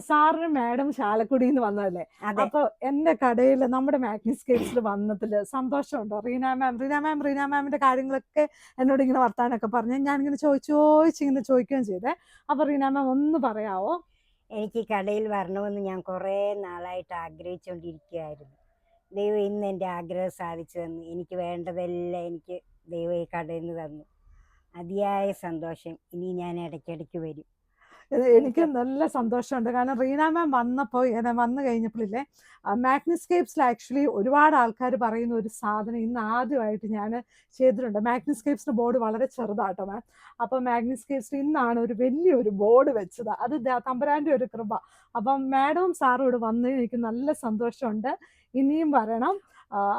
സാറിന് മാഡം ചാലക്കുടിയിൽ നിന്ന് വന്നതല്ലേ? അപ്പൊ എന്റെ കടയിൽ നമ്മുടെ മാഗ്നിസ്കേപ്സിൽ വന്നതിൽ സന്തോഷമുണ്ടോ? റീന മാമിന്റെ കാര്യങ്ങളൊക്കെ എന്നോട് ഇങ്ങനെ വർത്താനൊക്കെ പറഞ്ഞ് ഞാനിങ്ങനെ ചോദിച്ചിങ്ങനെ ചോദിക്കുകയും ചെയ്തേ. അപ്പൊ റീന മാം ഒന്ന് പറയാവോ? എനിക്ക് കടയിൽ വരണമെന്ന് ഞാൻ കുറേ നാളായിട്ട് ആഗ്രഹിച്ചുകൊണ്ടിരിക്കുകയായിരുന്നു. ദൈവം ഇന്ന് എൻ്റെ ആഗ്രഹം സാധിച്ചു തന്നു. എനിക്ക് വേണ്ടതെല്ലാം എനിക്ക് ദൈവം ഈ കടയിൽ നിന്ന് തന്നു. അതിയായ സന്തോഷം. ഇനി ഞാൻ ഇടയ്ക്കിടയ്ക്ക് വരും. എനിക്ക് നല്ല സന്തോഷമുണ്ട്. കാരണം റീന മാം വന്നു കഴിഞ്ഞപ്പോഴില്ലേ, മാഗ്നിസ്കേപ്സിൽ ആക്ച്വലി ഒരുപാട് ആൾക്കാർ പറയുന്ന ഒരു സാധനം ഇന്ന് ആദ്യമായിട്ട് ഞാൻ ചെയ്തിട്ടുണ്ട്. മാഗ്നിസ്കേപ്സിന്റെ ബോർഡ് വളരെ ചെറുതാട്ടോ മാം. അപ്പം മാഗ്നിസ്കേപ്സിൽ ഇന്നാണ് ഒരു വലിയൊരു ബോർഡ് വെച്ചത്. അത് തമ്പുരാന്റെ ഒരു കൃപ. അപ്പം മാഡവും സാറും ഇവിടെ വന്ന് എനിക്ക് നല്ല സന്തോഷമുണ്ട്. ഇനിയും വരണം.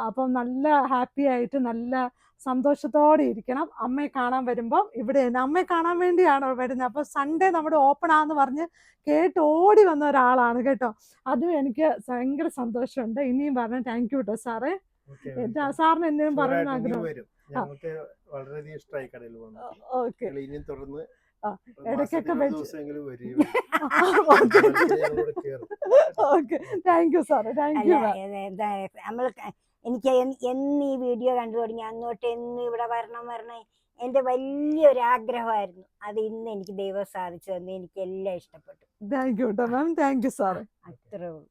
അപ്പം നല്ല ഹാപ്പി ആയിട്ട് നല്ല സന്തോഷത്തോടെ ഇരിക്കണം. അമ്മയെ കാണാൻ വരുമ്പോൾ ഇവിടെ അമ്മയെ കാണാൻ വേണ്ടിയാണ് വരുന്നത്. അപ്പോൾ സൺഡേ നമ്മുടെ ഓപ്പൺ ആന്ന് പറഞ്ഞ് കേട്ട് ഓടി വന്ന ഒരാളാണ് കേട്ടോ. അതും എനിക്ക് ഭയങ്കര സന്തോഷമുണ്ട്. ഇനിയും പറഞ്ഞു. താങ്ക് യു കേട്ടോ സാറേ. സാറിന് എന്തെങ്കിലും പറയുന്ന ആഗ്രഹം? ഓക്കെ, ഇടയ്ക്കൊക്കെ ഓക്കെ. താങ്ക് യു സാറേ. Thank you. നമ്മൾ എനിക്ക് എന്ന് ഈ വീഡിയോ കണ്ടു തുടങ്ങി അന്നോട്ട് എന്ന് ഇവിടെ വരണം എൻ്റെ വലിയൊരു ആഗ്രഹമായിരുന്നു. അത് ഇന്ന് എനിക്ക് ദൈവം സാധിച്ചു തന്നു. എനിക്ക് എല്ലാം ഇഷ്ടപ്പെട്ടു. താങ്ക് യു കേട്ടോ മാം. താങ്ക് യു സാറേ. അത്രേ ഉള്ളൂ.